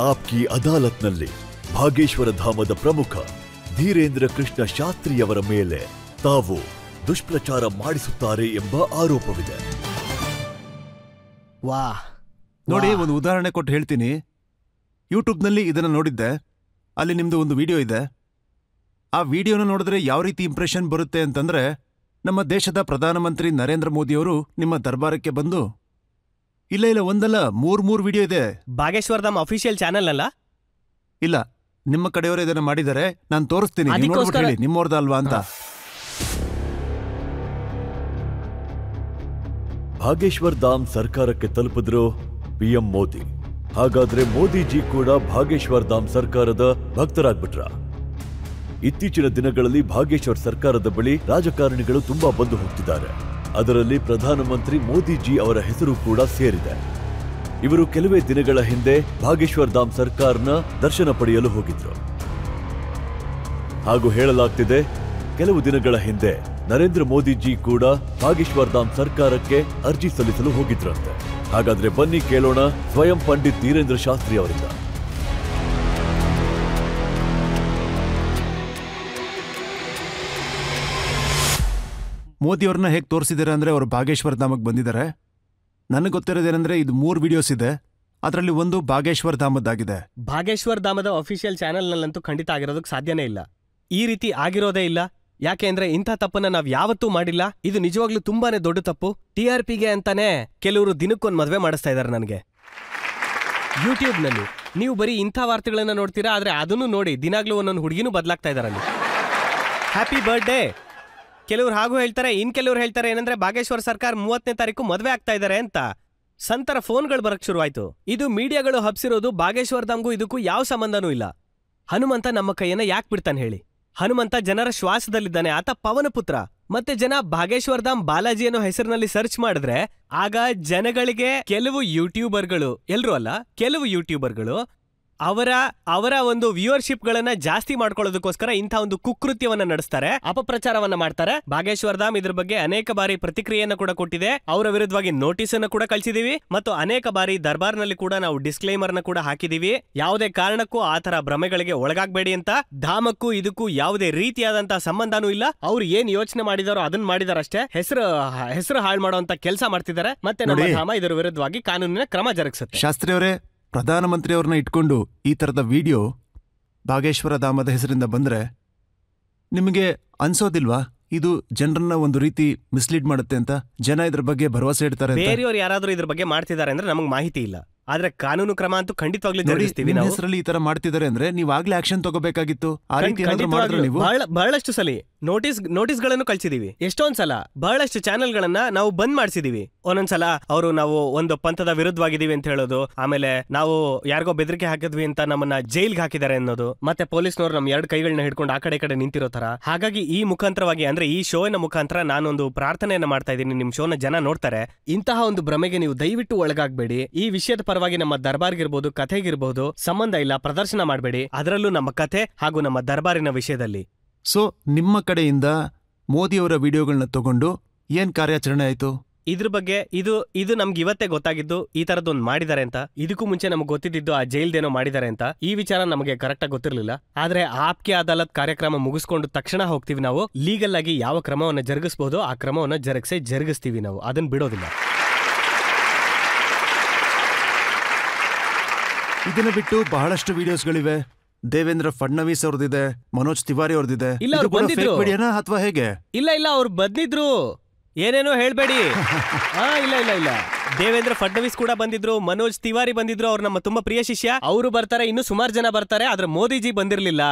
ಆಪ್ಕಿ ಅದಾಲತ್ನಲ್ಲಿ ಭಾಗೇಶ್ವರ ಧಾಮದ ಪ್ರಮುಖ ಧೀರೇಂದ್ರ ಕೃಷ್ಣ ಶಾಸ್ತ್ರಿಯವರ ಮೇಲೆ ತಾವು ದುಷ್ಪ್ರಚಾರ ಮಾಡಿಸುತ್ತಾರೆ ಎಂಬ ಆರೋಪವಿದೆ. ವಾ ನೋಡಿ, ಒಂದು ಉದಾಹರಣೆ ಕೊಟ್ಟು ಹೇಳ್ತೀನಿ. ಯೂಟ್ಯೂಬ್ನಲ್ಲಿ ಇದನ್ನ ನೋಡಿದ್ದೆ. ಅಲ್ಲಿ ನಿಮ್ದು ಒಂದು ವಿಡಿಯೋ ಇದೆ. ಆ ವಿಡಿಯೋನ ನೋಡಿದ್ರೆ ಯಾವ ರೀತಿ ಇಂಪ್ರೆಷನ್ ಬರುತ್ತೆ ಅಂತಂದ್ರೆ, ನಮ್ಮ ದೇಶದ ಪ್ರಧಾನಮಂತ್ರಿ ನರೇಂದ್ರ ಮೋದಿಯವರು ನಿಮ್ಮ ದರ್ಬಾರಕ್ಕೆ ಬಂದು ಇಲ್ಲ ಒಂದಲ್ಲ ಮೂರ್ ವಿಡಿಯೋ ಇದೆ. ಭಾಗೇಶ್ವರ್ ಧಾಮ್ ಅಫಿಷಿಯಲ್ ಚಾನೆಲ್ ಅಲ್ಲ? ಇಲ್ಲ, ನಿಮ್ಮ ಕಡೆಯವರು ಇದನ್ನ ಮಾಡಿದ್ದಾರೆ. ನಾನು ತೋರಿಸ್ತೀನಿ, ಹೇಳಿ ನಿಮ್ಮವ್ರದ ಅಲ್ವಾ ಅಂತ. ಭಾಗೇಶ್ವರ್ ಧಾಮ್ ಸರ್ಕಾರಕ್ಕೆ ತಲುಪಿದ್ರು ಪಿಎಂ ಮೋದಿ. ಹಾಗಾದ್ರೆ ಮೋದಿಜಿ ಕೂಡ ಭಾಗೇಶ್ವರ್ ಧಾಮ್ ಸರ್ಕಾರದ ಭಕ್ತರಾಗ್ಬಿಟ್ರ? ಇತ್ತೀಚಿನ ದಿನಗಳಲ್ಲಿ ಭಾಗೇಶ್ವರ್ ಸರ್ಕಾರದ ಬಳಿ ರಾಜಕಾರಣಿಗಳು ತುಂಬಾ ಬಂದು ಹೋಗ್ತಿದ್ದಾರೆ. ಅದರಲ್ಲಿ ಪ್ರಧಾನಮಂತ್ರಿ ಮೋದಿಜಿ ಅವರ ಹೆಸರು ಕೂಡ ಸೇರಿದೆ. ಇವರು ಕೆಲವೇ ದಿನಗಳ ಹಿಂದೆ ಭಾಗೇಶ್ವರ್ ಧಾಮ್ ಸರ್ಕಾರನ ದರ್ಶನ ಪಡೆಯಲು ಹೋಗಿದ್ರು. ಹಾಗೂ ಹೇಳಲಾಗ್ತಿದೆ, ಕೆಲವು ದಿನಗಳ ಹಿಂದೆ ನರೇಂದ್ರ ಮೋದಿಜಿ ಕೂಡ ಭಾಗೇಶ್ವರ್ ಧಾಮ್ ಸರ್ಕಾರಕ್ಕೆ ಅರ್ಜಿ ಸಲ್ಲಿಸಲು ಹೋಗಿದ್ರಂತೆ. ಹಾಗಾದ್ರೆ ಬನ್ನಿ ಕೇಳೋಣ ಸ್ವಯಂ ಪಂಡಿತ್ ಧೀರೇಂದ್ರ ಶಾಸ್ತ್ರಿ ಅವರಿಂದ. ಮೋದಿಯವ್ರನ್ನ ಹೇಗೆ ತೋರಿಸಿದ್ದಾರೆ ಅಂದ್ರೆ, ಅವರು ಭಾಗೇಶ್ವರ್ ಧಾಮಕ್ಕೆ ಬಂದಿದ್ದಾರೆ. ನನಗೆ ಗೊತ್ತಿರೋದೇನೆಂದ್ರೆ, ಇದು 3 ವಿಡಿಯೋಸ್ ಇದೆ. ಅದರಲ್ಲಿ ಒಂದು ಭಾಗೇಶ್ವರ್ ಧಾಮದ್ದಾಗಿದೆ. ಭಾಗೇಶ್ವರ್ ಧಾಮದ ಅಫಿಷಿಯಲ್ ಚಾನೆಲ್ನಲ್ಲಂತೂ ಖಂಡಿತ ಆಗಿರೋದಕ್ಕೆ ಸಾಧ್ಯನೇ ಇಲ್ಲ. ಈ ರೀತಿ ಆಗಿರೋದೇ ಇಲ್ಲ. ಯಾಕೆ ಅಂದ್ರೆ ಇಂಥ ತಪ್ಪನ್ನ ನಾವ್ ಯಾವತ್ತೂ ಮಾಡಿಲ್ಲ. ಇದು ನಿಜವಾಗ್ಲೂ ತುಂಬಾನೇ ದೊಡ್ಡ ತಪ್ಪು. TRPಗೆ ಅಂತಾನೆ ಕೆಲವರು ದಿನಕ್ಕೊಂದು ಮದ್ವೆ ಮಾಡಿಸ್ತಾ ಇದಾರೆ ನನಗೆ. ಯೂಟ್ಯೂಬ್ನಲ್ಲಿ ನೀವು ಬರೀ ಇಂಥ ವಾರ್ತೆಗಳನ್ನ ನೋಡ್ತೀರಾ, ಆದ್ರೆ ಅದನ್ನು ನೋಡಿ ದಿನಾಗ್ಲೂ ಒಂದೊಂದು ಹುಡುಗಿನೂ ಬದಲಾಗ್ತಾ ಇದಾರಲ್ಲಿ. ಹ್ಯಾಪಿ ಬರ್ಡೇ ಕೆಲವ್ರು ಹಾಗೂ ಹೇಳ್ತಾರೆ. ಇನ್ ಕೆಲವ್ರು ಹೇಳ್ತಾರೆ ಏನಂದ್ರೆ, ಭಾಗೇಶ್ವರ್ ಸರ್ಕಾರ 30ನೇ ತಾರೀಕು ಮದ್ವೆ ಆಗ್ತಾ ಇದಾರೆ ಅಂತ. ಸಂತರ ಫೋನ್ಗಳು ಬರಕ್ ಶುರುವಾಯ್ತು. ಇದು ಮೀಡಿಯಾಗಳು ಹಬ್ಸಿರೋದು. ಭಾಗೇಶ್ವರ್ ಧಾಮ್ಗೂ ಇದಕ್ಕೂ ಯಾವ ಸಂಬಂಧನೂ ಇಲ್ಲ. ಹನುಮಂತ ನಮ್ಮ ಕೈಯನ್ನ ಯಾಕೆ ಬಿಡ್ತಾನೆ ಹೇಳಿ? ಹನುಮಂತ ಜನರ ಶ್ವಾಸದಲ್ಲಿದ್ದಾನೆ. ಆತ ಪವನ ಪುತ್ರ. ಮತ್ತೆ ಜನ ಭಾಗೇಶ್ವರ್ ಧಾಮ್ ಬಾಲಾಜಿ ಅನ್ನೋ ಹೆಸರಿನಲ್ಲಿ ಸರ್ಚ್ ಮಾಡಿದ್ರೆ ಆಗ ಜನಗಳಿಗೆ ಕೆಲವು ಯೂಟ್ಯೂಬರ್ಗಳು, ಎಲ್ರೂ ಅಲ್ಲ, ಕೆಲವು ಯೂಟ್ಯೂಬರ್ಗಳು ಅವರ ಒಂದು ವ್ಯೂವರ್ಶಿಪ್ ಗಳನ್ನ ಜಾಸ್ತಿ ಮಾಡ್ಕೊಳ್ಳೋದಕ್ಕೋಸ್ಕರ ಇಂಥ ಒಂದು ಕುಕೃತ್ಯವನ್ನ ನಡೆಸ್ತಾರೆ, ಅಪಪ್ರಚಾರವನ್ನ ಮಾಡ್ತಾರೆ. ಭಾಗೇಶ್ವರ್ ಧಾಮ್ ಇದ್ರ ಬಗ್ಗೆ ಅನೇಕ ಬಾರಿ ಪ್ರತಿಕ್ರಿಯೆಯನ್ನ ಕೂಡ ಕೊಟ್ಟಿದೆ. ಅವರ ವಿರುದ್ಧವಾಗಿ ನೋಟಿಸ್ ಅನ್ನು ಕೂಡ ಕಳಿಸಿದೀವಿ ಮತ್ತು ಅನೇಕ ಬಾರಿ ದರ್ಬಾರ್ನಲ್ಲಿ ಕೂಡ ನಾವು ಡಿಸ್ಕ್ಲೈಮರ್ ನ ಕೂಡ ಹಾಕಿದೀವಿ. ಯಾವುದೇ ಕಾರಣಕ್ಕೂ ಆತರ ಭ್ರಮೆಗಳಿಗೆ ಒಳಗಾಗಬೇಡಿ ಅಂತ. ಧಾಮಕ್ಕೂ ಇದಕ್ಕೂ ಯಾವುದೇ ರೀತಿಯಾದಂತಹ ಸಂಬಂಧನೂ ಇಲ್ಲ. ಅವ್ರು ಏನ್ ಯೋಚನೆ ಮಾಡಿದಾರೋ ಅದನ್ನ ಮಾಡಿದಾರಷ್ಟೇ. ಹೆಸರು ಹಾಳು ಮಾಡುವಂತ ಕೆಲಸ ಮಾಡ್ತಿದ್ದಾರೆ. ಮತ್ತೆ ನಮ್ಮ ಧಾಮ ಇದರ ವಿರುದ್ಧವಾಗಿ ಕಾನೂನಿನ ಕ್ರಮ ಜರುಗಿಸುತ್ತೆ. ಶಾಸ್ತ್ರಿ ಅವರೇ, ಪ್ರಧಾನಮಂತ್ರಿಯವ್ರನ್ನ ಇಟ್ಕೊಂಡು ಈ ತರದ ವಿಡಿಯೋ ಭಾಗೇಶ್ವರ ಧಾಮದ ಹೆಸರಿಂದ ಬಂದ್ರೆ ನಿಮಗೆ ಅನ್ಸೋದಿಲ್ವಾ ಇದು ಜನರನ್ನ ಒಂದು ರೀತಿ ಮಿಸ್ಲೀಡ್ ಮಾಡುತ್ತೆ ಅಂತ? ಜನ ಇದ್ರ ಬಗ್ಗೆ ಭರವಸೆ ಇಡ್ತಾರೆ. ಬೇರೆಯವರು ಯಾರಾದ್ರೂ ಇದ್ರ ಬಗ್ಗೆ ಮಾಡ್ತಿದ್ದಾರೆ ಅಂದ್ರೆ ನಮಗೆ ಮಾಹಿತಿ ಇಲ್ಲ. ಆದ್ರೆ ಕಾನೂನು ಕ್ರಮ ಅಂತೂ ಖಂಡಿತವಾಗ್ಲೂ ಜರುಗಿಸ್ತೀವಿ. ನಾವು ಹೆಸರಲ್ಲಿ ಈ ತರ ಮಾಡ್ತಿದ್ದಾರೆ ಅಂದ್ರೆ ನೀವು ಆಗ್ಲೇ ಆಕ್ಷನ್ ತಗೋಬೇಕಾಗಿತ್ತು. ಬಹಳಷ್ಟು ಸಲ ನೋಟಿಸ್ಗಳನ್ನು ಕಳ್ಸಿದೀವಿ. ಎಷ್ಟೊಂದ್ ಸಲ ಬಹಳಷ್ಟು ಚಾನೆಲ್ಗಳನ್ನ ನಾವು ಬಂದ್ ಮಾಡಿಸಿದೀವಿ. ಒಂದೊಂದ್ಸಲ ನಾವು ಒಂದು ಪಂಥದ ವಿರುದ್ಧವಾಗಿದ್ದೀವಿ ಅಂತ ಹೇಳೋದು, ಆಮೇಲೆ ನಾವು ಯಾರಿಗೋ ಬೆದರಿಕೆ ಹಾಕಿದ್ವಿ ಅಂತ ನಮ್ಮನ್ನ ಜೈಲ್ಗೆ ಹಾಕಿದ್ದಾರೆ ಅನ್ನೋದು, ಮತ್ತೆ ಪೊಲೀಸ್ನವ್ರು ನಮ್ 2 ಕೈಗಳನ್ನ ಹಿಡ್ಕೊಂಡು ಆ ಕಡೆ ನಿಂತಿರೋ ತರ. ಹಾಗಾಗಿ ಈ ಮುಖಾಂತರವಾಗಿ ಅಂದ್ರೆ ಈ ಶೋನ ಮುಖಾಂತರ ನಾನೊಂದು ಪ್ರಾರ್ಥನೆಯನ್ನ ಮಾಡ್ತಾ ಇದ್ದೀನಿ. ನಿಮ್ ಶೋನ ಜನ ನೋಡ್ತಾರೆ. ಇಂತಹ ಒಂದು ಭ್ರಮೆಗೆ ನೀವು ದಯವಿಟ್ಟು ಒಳಗಾಗಬೇಡಿ. ಈ ವಿಷಯದ ಪರವಾಗಿ ನಮ್ಮ ದರ್ಬಾರ್ಗಿರ್ಬೋದು, ಕಥೆಗಿರ್ಬೋದು ಸಂಬಂಧ ಇಲ್ಲ, ಪ್ರದರ್ಶನ ಮಾಡಬೇಡಿ. ಅದರಲ್ಲೂ ನಮ್ಮ ಕಥೆ ಹಾಗೂ ನಮ್ಮ ದರ್ಬಾರಿನ ವಿಷಯದಲ್ಲಿ. ಸೊ ನಿಮ್ಮ ಕಡೆಯಿಂದ ಮೋದಿಯವರ ವಿಡಿಯೋಗಳನ್ನ ತಗೊಂಡು ಏನ್ ಕಾರ್ಯಾಚರಣೆ ಆಯ್ತು? ಇದ್ರ ಬಗ್ಗೆ ಇದು ನಮ್ಗೆ ಇವತ್ತೇ ಗೊತ್ತಾಗಿದ್ದು ಈ ತರದೊಂದು ಮಾಡಿದ್ದಾರೆ ಅಂತ. ಇದಕ್ಕೂ ಮುಂಚೆ ನಮ್ಗೆ ಗೊತ್ತಿದ್ದು ಆ ಜೈಲ್ದೇನೋ ಮಾಡಿದ್ದಾರೆ ಅಂತ. ಈ ವಿಚಾರ ನಮಗೆ ಕರೆಕ್ಟ್ ಆಗಿ ಗೊತ್ತಿರಲಿಲ್ಲ. ಆದ್ರೆ ಆಪ್ಕೆ ಅದಾಲತ್ ಕಾರ್ಯಕ್ರಮ ಮುಗಿಸ್ಕೊಂಡು ತಕ್ಷಣ ಹೋಗ್ತೀವಿ ನಾವು. ಲೀಗಲ್ ಆಗಿ ಯಾವ ಕ್ರಮವನ್ನು ಜರುಗಿಸಬಹುದು ಆ ಕ್ರಮವನ್ನು ಜರುಗಿಸ್ತೀವಿ ನಾವು. ಅದನ್ನ ಬಿಡೋದಿಲ್ಲ. ಇದನ್ನ ಬಿಟ್ಟು ಬಹಳಷ್ಟು ವಿಡಿಯೋಸ್ಗಳಿವೆ. ದೇವೇಂದ್ರ ಫಡ್ನವೀಸ್ ಅವ್ರದಿದೆ, ಮನೋಜ್ ತಿವಾರಿ ಅವ್ರದಿದೆ. ಅಥವಾ ಹೇಗೆ? ಇಲ್ಲ ಅವ್ರು ಬಂದಿದ್ರು. ಏನೇನೋ ಹೇಳ್ಬೇಡಿ. ಇಲ್ಲ ದೇವೇಂದ್ರ ಫಡ್ನವೀಸ್ ಕೂಡ ಬಂದಿದ್ರು, ಮನೋಜ್ ತಿವಾರಿ ಬಂದಿದ್ರು. ಅವ್ರು ನಮ್ಮ ತುಂಬಾ ಪ್ರಿಯ ಶಿಷ್ಯ. ಅವರು ಬರ್ತಾರೆ, ಇನ್ನು ಸುಮಾರು ಜನ ಬರ್ತಾರೆ. ಆದ್ರೆ ಮೋದಿಜಿ ಬಂದಿರ್ಲಿಲ್ಲ.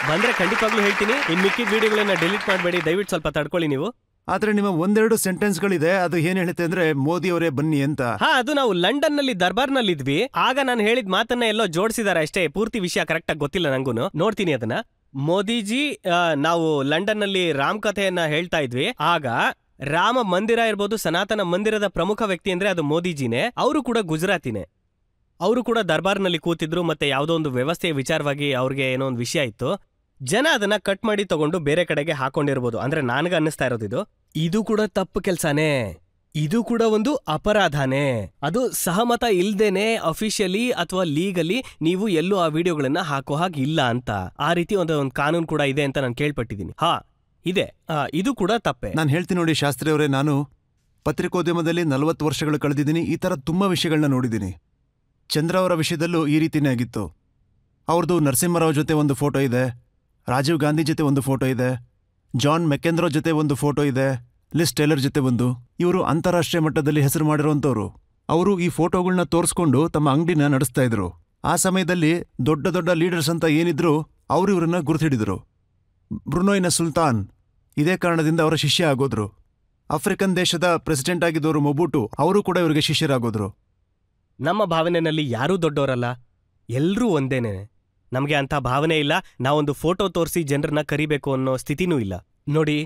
ಬಂದ್ರೆ ಖಂಡಿತವಾಗ್ಲೂ ಹೇಳ್ತೀನಿ. ಇನ್ ಮಿಕ್ಕಿದ ವಿಡಿಯೋಗಳನ್ನ ಡಿಲೀಟ್ ಮಾಡಬೇಡಿ, ದಯವಿಟ್ಟು ಸ್ವಲ್ಪ ತಡ್ಕೊಳ್ಳಿ ನೀವು. ಆದ್ರೆ ನಿಮ್ಮ 1-2 ಸೆಂಟೆನ್ಸ್ಗಳಿದೆ, ಅದು ಏನ್ ಹೇಳುತ್ತೆ ಅಂದ್ರೆ ಮೋದಿ ಅವರೇ ಬನ್ನಿ ಅಂತ. ಅದು ನಾವು ಲಂಡನ್ ನಲ್ಲಿ ದರ್ಬಾರ್ನಲ್ಲಿ ಇದ್ವಿ. ಆಗ ನಾನು ಹೇಳಿದ ಮಾತನ್ನ ಎಲ್ಲೋ ಜೋಡಿಸಿದಾರೆ ಅಷ್ಟೇ. ಪೂರ್ತಿ ವಿಷಯ ಕರೆಕ್ಟ್ ಆಗಿ ಗೊತ್ತಿಲ್ಲ ನಂಗೂನು. ನೋಡ್ತೀನಿ ಅದನ್ನ. ಮೋದಿಜಿ ನಾವು ಲಂಡನ್ ನಲ್ಲಿ ರಾಮ್ ಕಥೆಯನ್ನ ಹೇಳ್ತಾ ಇದ್ವಿ. ಆಗ ರಾಮ ಮಂದಿರ ಇರ್ಬೋದು, ಸನಾತನ ಮಂದಿರದ ಪ್ರಮುಖ ವ್ಯಕ್ತಿ ಅಂದ್ರೆ ಅದು ಮೋದಿಜಿನೇ. ಅವರು ಕೂಡ ಗುಜರಾತಿನೇ. ಅವರು ಕೂಡ ದರ್ಬಾರ್ನಲ್ಲಿ ಕೂತಿದ್ರು. ಮತ್ತೆ ಯಾವುದೋ ಒಂದು ವ್ಯವಸ್ಥೆಯ ವಿಚಾರವಾಗಿ ಅವ್ರಿಗೆ ಏನೋ ಒಂದು ವಿಷಯ ಇತ್ತು. ಜನ ಅದನ್ನ ಕಟ್ ಮಾಡಿ ತಗೊಂಡು ಬೇರೆ ಕಡೆಗೆ ಹಾಕೊಂಡಿರ್ಬೋದು. ಅಂದ್ರೆ ನನಗೆ ಅನ್ನಿಸ್ತಾ ಇರೋದು ಇದು ಕೂಡ ತಪ್ಪು ಕೆಲ್ಸಾನೇ. ಇದು ಕೂಡ ಒಂದು ಅಪರಾಧನೇ. ಅದು ಸಹಮತ ಇಲ್ದೇನೆ ಅಫಿಷಿಯಲಿ ಅಥವಾ ಲೀಗಲಿ ನೀವು ಎಲ್ಲೂ ಆ ವಿಡಿಯೋಗಳನ್ನ ಹಾಕೋ ಹಾಗೆ ಇಲ್ಲ ಅಂತ ಆ ರೀತಿ ಒಂದು ಕಾನೂನು ಕೂಡ ಇದೆ ಅಂತ ನಾನು ಕೇಳ್ಪಟ್ಟಿದ್ದೀನಿ. ಇದೆ. ಇದು ಕೂಡ ತಪ್ಪೆ. ನಾನು ಹೇಳ್ತೀನಿ ನೋಡಿ ಶಾಸ್ತ್ರಿ ಅವರೇ, ನಾನು ಪತ್ರಿಕೋದ್ಯಮದಲ್ಲಿ 40 ವರ್ಷಗಳು ಕಳೆದಿದ್ದೀನಿ. ಈ ಥರ ತುಂಬ ವಿಷಯಗಳನ್ನ ನೋಡಿದ್ದೀನಿ. ಚಂದ್ರ ಅವರ ವಿಷಯದಲ್ಲೂ ಈ ರೀತಿನೇ ಆಗಿತ್ತು. ಅವ್ರದ್ದು ನರಸಿಂಹರಾವ್ ಜೊತೆ ಒಂದು ಫೋಟೋ ಇದೆ, ರಾಜೀವ್ ಗಾಂಧಿ ಜೊತೆ ಒಂದು ಫೋಟೋ ಇದೆ, ಜಾನ್ ಮೆಕೆಂದ್ರೋ ಜೊತೆ ಒಂದು ಫೋಟೋ ಇದೆ, ಲಿಸ್ ಟೇಲರ್ ಜೊತೆ ಒಂದು. ಇವರು ಅಂತಾರಾಷ್ಟ್ರೀಯ ಮಟ್ಟದಲ್ಲಿ ಹೆಸರು ಮಾಡಿರುವಂಥವ್ರು. ಅವರು ಈ ಫೋಟೋಗಳನ್ನ ತೋರಿಸ್ಕೊಂಡು ತಮ್ಮ ಅಂಗಡಿನ ನಡೆಸ್ತಾ ಇದ್ರು. ಆ ಸಮಯದಲ್ಲಿ ದೊಡ್ಡ ದೊಡ್ಡ ಲೀಡರ್ಸ್ ಅಂತ ಏನಿದ್ರು ಅವರು ಇವ್ರನ್ನ ಗುರುತಿಡಿದ್ರು. ಬ್ರುನೋಯ್ನ ಸುಲ್ತಾನ್ ಇದೇ ಕಾರಣದಿಂದ ಅವರ ಶಿಷ್ಯ ಆಗೋದ್ರು. ಆಫ್ರಿಕನ್ ದೇಶದ ಪ್ರೆಸಿಡೆಂಟ್ ಆಗಿದ್ದವರು ಮೊಬುಟು, ಅವರು ಕೂಡ ಇವರಿಗೆ ಶಿಷ್ಯರಾಗೋದ್ರು. ನಮ್ಮ ಭಾವನೆಯಲ್ಲಿ ಯಾರೂ ದೊಡ್ಡವರಲ್ಲ, ಎಲ್ರೂ ಒಂದೇನೆ. ನಮಗೆ ಅಂಥ ಭಾವನೆ ಇಲ್ಲ. ನಾವೊಂದು ಫೋಟೋ ತೋರಿಸಿ ಜನರನ್ನ ಕರಿಬೇಕು ಅನ್ನೋ ಸ್ಥಿತಿನೂ ಇಲ್ಲ. ನೋಡಿ,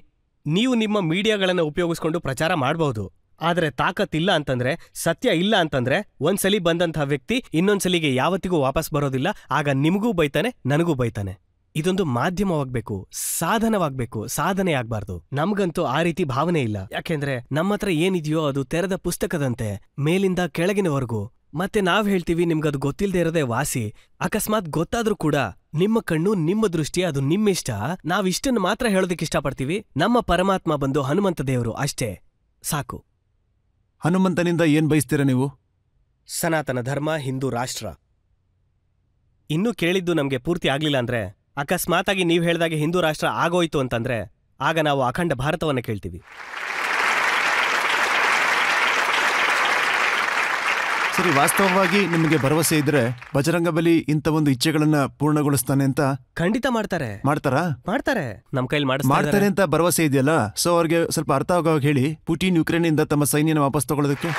ನೀವು ನಿಮ್ಮ ಮೀಡಿಯಾಗಳನ್ನು ಉಪಯೋಗಿಸ್ಕೊಂಡು ಪ್ರಚಾರ ಮಾಡಬಹುದು. ಆದರೆ ತಾಕತ್ತಿಲ್ಲ ಅಂತಂದ್ರೆ, ಸತ್ಯ ಇಲ್ಲ ಅಂತಂದ್ರೆ, ಒಂದ್ಸಲಿ ಬಂದಂಥ ವ್ಯಕ್ತಿ ಇನ್ನೊಂದ್ಸಲಿಗೆ ಯಾವತ್ತಿಗೂ ವಾಪಸ್ ಬರೋದಿಲ್ಲ. ಆಗ ನಿಮಗೂ ಬೈತಾನೆ, ನನಗೂ ಬೈತಾನೆ. ಇದೊಂದು ಮಾಧ್ಯಮವಾಗ್ಬೇಕು, ಸಾಧನವಾಗ್ಬೇಕು, ಸಾಧನೆ ಆಗ್ಬಾರ್ದು. ನಮ್ಗಂತೂ ಆ ರೀತಿ ಭಾವನೆ ಇಲ್ಲ. ಯಾಕೆಂದ್ರೆ ನಮ್ಮತ್ರ ಏನಿದೆಯೋ ಅದು ತೆರೆದ ಪುಸ್ತಕದಂತೆ, ಮೇಲಿಂದ ಕೆಳಗಿನವರೆಗೂ. ಮತ್ತೆ ನಾವ್ ಹೇಳ್ತೀವಿ ನಿಮ್ಗದು ಗೊತ್ತಿಲ್ದೇ ಇರೋದೇ ವಾಸಿ. ಅಕಸ್ಮಾತ್ ಗೊತ್ತಾದ್ರೂ ಕೂಡ ನಿಮ್ಮ ಕಣ್ಣು, ನಿಮ್ಮ ದೃಷ್ಟಿ, ಅದು ನಿಮ್ಮಿಷ್ಟ. ನಾವಿಷ್ಟನ್ನು ಮಾತ್ರ ಹೇಳೋದಕ್ಕೆ ಇಷ್ಟಪಡ್ತೀವಿ. ನಮ್ಮ ಪರಮಾತ್ಮ ಬಂದು ಹನುಮಂತ ದೇವರು, ಅಷ್ಟೇ ಸಾಕು. ಹನುಮಂತನಿಂದ ಏನ್ ಬಯಸ್ತೀರ ನೀವು? ಸನಾತನ ಧರ್ಮ, ಹಿಂದೂ ರಾಷ್ಟ್ರ. ಇನ್ನೂ ಕೇಳಿದ್ದು ನಮ್ಗೆ ಪೂರ್ತಿ ಆಗ್ಲಿಲ್ಲ ಅಂದ್ರೆ, ಅಕಸ್ಮಾತಾಗಿ ನೀವ್ ಹೇಳ್ದಾಗೆ ಹಿಂದೂ ರಾಷ್ಟ್ರ ಆಗೋಯ್ತು ಅಂತಂದ್ರೆ, ಆಗ ನಾವು ಅಖಂಡ ಭಾರತವನ್ನ ಕೇಳ್ತೀವಿ. ಸರಿ, ವಾಸ್ತವವಾಗಿ ನಿಮಗೆ ಭರವಸೆ ಇದ್ರೆ ಬಜರಂಗಬಲಿ ಇಂಥ ಒಂದು ಇಚ್ಛೆಗಳನ್ನ ಪೂರ್ಣಗೊಳಿಸ್ತಾನೆ ಅಂತ? ಖಂಡಿತ ಮಾಡ್ತಾರೆ. ಮಾಡ್ತಾರೆ. ನಮ್ ಕೈಲಿ ಮಾಡ್ತಾರೆ ಅಂತ ಭರವಸೆ ಇದೆಯಲ್ಲ. ಸೊ ಅವ್ರಿಗೆ ಸ್ವಲ್ಪ ಅರ್ಥ ಆಗೋ ಹೇಳಿ, ಪುಟಿನ್ ಯುಕ್ರೇನ್ ಇಂದ ತಮ್ಮ ಸೈನ್ಯನ ವಾಪಸ್ ತಗೊಳ್ಳೋದಕ್ಕೆ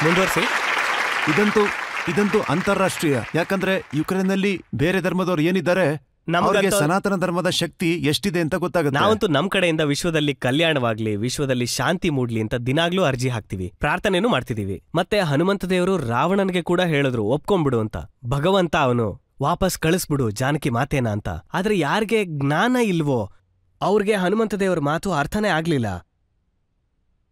ಮುಂದುವರಿಸಿ. ಇದಂತೂ ಅಂತಾರಾಷ್ಟ್ರೀಯ. ಯಾಕಂದ್ರೆ ಯುಕ್ರೇನ್ನಲ್ಲಿ ಬೇರೆ ಧರ್ಮದವ್ರು ಏನಿದ್ದಾರೆ, ಅವ್ರಿಗೆ ಸನಾತನ ಧರ್ಮದ ಶಕ್ತಿ ಎಷ್ಟಿದೆ ಅಂತ ಗೊತ್ತಾಗುತ್ತೆ. ನಾವಂತೂ ನಮ್ ಕಡೆಯಿಂದ ವಿಶ್ವದಲ್ಲಿ ಕಲ್ಯಾಣವಾಗ್ಲಿ, ವಿಶ್ವದಲ್ಲಿ ಶಾಂತಿ ಮೂಡ್ಲಿ ಅಂತ ದಿನಾಗ್ಲೂ ಅರ್ಜಿ ಹಾಕ್ತಿವಿ, ಪ್ರಾರ್ಥನೆನೂ ಮಾಡ್ತಿದೀವಿ. ಮತ್ತೆ ಹನುಮಂತ ದೇವರು ರಾವಣನ್ಗೆ ಕೂಡ ಹೇಳಿದ್ರು ಒಪ್ಕೊಂಡ್ಬಿಡು ಅಂತ. ಭಗವಂತ ಅವನು ವಾಪಸ್ ಕಳಿಸ್ಬಿಡು ಜಾನಕಿ ಮಾತೇನ ಅಂತ. ಆದ್ರೆ ಯಾರಿಗೆ ಜ್ಞಾನ ಇಲ್ವೋ ಅವ್ರಿಗೆ ಹನುಮಂತ ದೇವರ ಮಾತು ಅರ್ಥನೇ ಆಗ್ಲಿಲ್ಲ.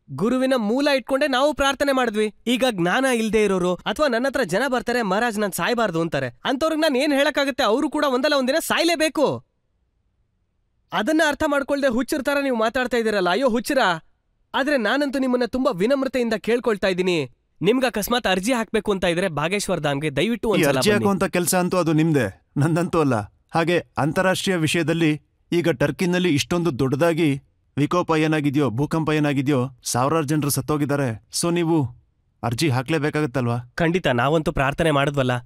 ಗುರುವಿನ ಮೂಲ ಇಟ್ಕೊಂಡೆ ನಾವು ಪ್ರಾರ್ಥನೆ ಮಾಡಿದ್ವಿ. ಈಗ ಜ್ಞಾನ ಇಲ್ದೇ ಇರೋರು ಅಥವಾ ನನ್ನ ಹತ್ರ ಜನ ಬರ್ತಾರೆ, ಮಹಾರಾಜ್ ನಾನ್ ಸಾಯ್ಬಾರ್ದು ಅಂತಾರೆ, ಅಂತವ್ರಿಗೆ ನಾನು ಏನ್ ಹೇಳಕ್ಕಾಗತ್ತೆ? ಅವರು ಕೂಡ ಒಂದಲ್ಲ ಒಂದಿನ ಸಾಯ್ಲೇಬೇಕು. ಅದನ್ನ ಅರ್ಥ ಮಾಡ್ಕೊಳ್ದೆ ಹುಚ್ಚರ ನೀವು ಮಾತಾಡ್ತಾ ಇದೀರಲ್ಲ, ಅಯ್ಯೋ ಹುಚ್ಚರ. ಆದ್ರೆ ನಾನಂತೂ ನಿಮ್ಮನ್ನ ತುಂಬಾ ವಿನಮ್ರತೆಯಿಂದ ಕೇಳ್ಕೊಳ್ತಾ ಇದ್ದೀನಿ. ನಿಮ್ಗೆ ಅಕಸ್ಮಾತ್ ಅರ್ಜಿ ಹಾಕ್ಬೇಕು ಅಂತ ಇದ್ರೆ ಬಾಗೇಶ್ವರ್ ಧಾಮ್ಗೆ ದಯವಿಟ್ಟು ಅರ್ಜಿ ಹಾಕುವಂತ ಕೆಲಸ ಅಂತೂ ಅದು ನಿಮ್ದೆ, ನಂದಂತೂ ಅಲ್ಲ. ಹಾಗೆ ಅಂತಾರಾಷ್ಟ್ರೀಯ ವಿಷಯದಲ್ಲಿ ಈಗ ಟರ್ಕಿನಲ್ಲಿ ಇಷ್ಟೊಂದು ದೊಡ್ಡದಾಗಿ ವಿಕೋಪ ಏನಾಗಿದೆಯೋ, ಭೂಕಂಪ ಏನಾಗಿದೆಯೋ, ಸಾವಿರಾರು ಜನರು ಸತ್ತೋಗಿದ್ದಾರೆ. ಸೊ ನೀವು ಅರ್ಜಿ ಹಾಕ್ಲೇಬೇಕಾಗತ್ತಲ್ವಾ? ಖಂಡಿತ. ನಾವಂತೂ ಪ್ರಾರ್ಥನೆ ಮಾಡಿದ್ವಲ್ಲ.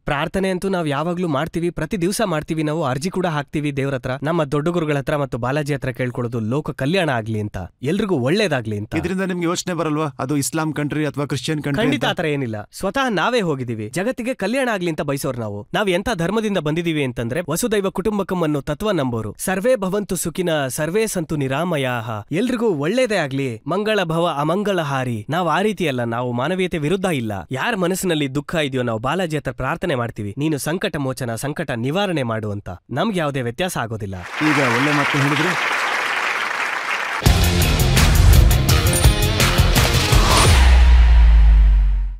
ಪ್ರಾರ್ಥನೆ ಅಂತೂ ನಾವು ಯಾವಾಗ್ಲೂ ಮಾಡ್ತೀವಿ, ಪ್ರತಿ ದಿವಸ ಮಾಡ್ತೀವಿ. ನಾವು ಅರ್ಜಿ ಕೂಡ ಹಾಕ್ತೀವಿ ದೇವ್ರ ಹತ್ರ, ನಮ್ಮ ದೊಡ್ಡ ಗುರುಗಳ ಹತ್ರ ಮತ್ತು ಬಾಲಾಜಿ ಹತ್ರ ಕೇಳ್ಕೊಳ್ಳೋದು ಲೋಕ ಕಲ್ಯಾಣ ಆಗ್ಲಿ ಅಂತ, ಎಲ್ರಿಗೂ ಒಳ್ಳೇದಾಗ್ಲಿ ಅಂತ. ಇದರಿಂದ ನಿಮ್ಗೆ ಯೋಚನೆ ಬರಲ್ವಾ ಅದು ಇಸ್ಲಾಂ ಕಂಟ್ರಿ ಅಥವಾ ಕ್ರಿಶ್ಚಿಯನ್ ಕಂಟ್ರಿ? ಖಂಡಿತ ಆತರ ಏನಿಲ್ಲ. ಸ್ವತಃ ನಾವೇ ಹೋಗಿದೀವಿ. ಜಗತ್ತಿಗೆ ಕಲ್ಯಾಣ ಆಗ್ಲಿ ಅಂತ ಬಯಸೋರು ನಾವು ಎಂಥ ಧರ್ಮದಿಂದ ಬಂದಿದೀವಿ ಅಂತಂದ್ರೆ, ವಸುದೈವ ಕುಟುಂಬಕಂ ಅನ್ನೋ ತತ್ವ ನಂಬೋರು. ಸರ್ವೇ ಭವಂತು ಸುಖಿನ ಸರ್ವೇ ಸಂತು ನಿರಾಮಯಾಹ. ಎಲ್ರಿಗೂ ಒಳ್ಳೇದೇ ಆಗ್ಲಿ, ಮಂಗಳ ಭವ ಅಮಂಗಳ ಹಾರಿ. ನಾವು ಆ ರೀತಿ ಅಲ್ಲ. ನಾವು ಮಾನವೀಯತೆ ವಿರುದ್ಧ ಇಲ್ಲ. ಯಾರ ಮನಸ್ಸಿನಲ್ಲಿ ದುಃಖ ಇದೆಯೋ ನಾವು ಬಾಲಾಜಿ ಹತ್ರ ಪ್ರಾರ್ಥನೆ ಮಾಡ್ತೀವಿ, ನೀನು ಸಂಕಟ ಮೋಚನ, ಸಂಕಟ ನಿವಾರಣೆ ಮಾಡು ಅಂತ. ನಮ್ಗೆ ಯಾವುದೇ ವ್ಯತ್ಯಾಸ ಆಗೋದಿಲ್ಲ. ಈಗ ಒಳ್ಳೆ ಮಾತು ಹೇಳಿದ್ರೆ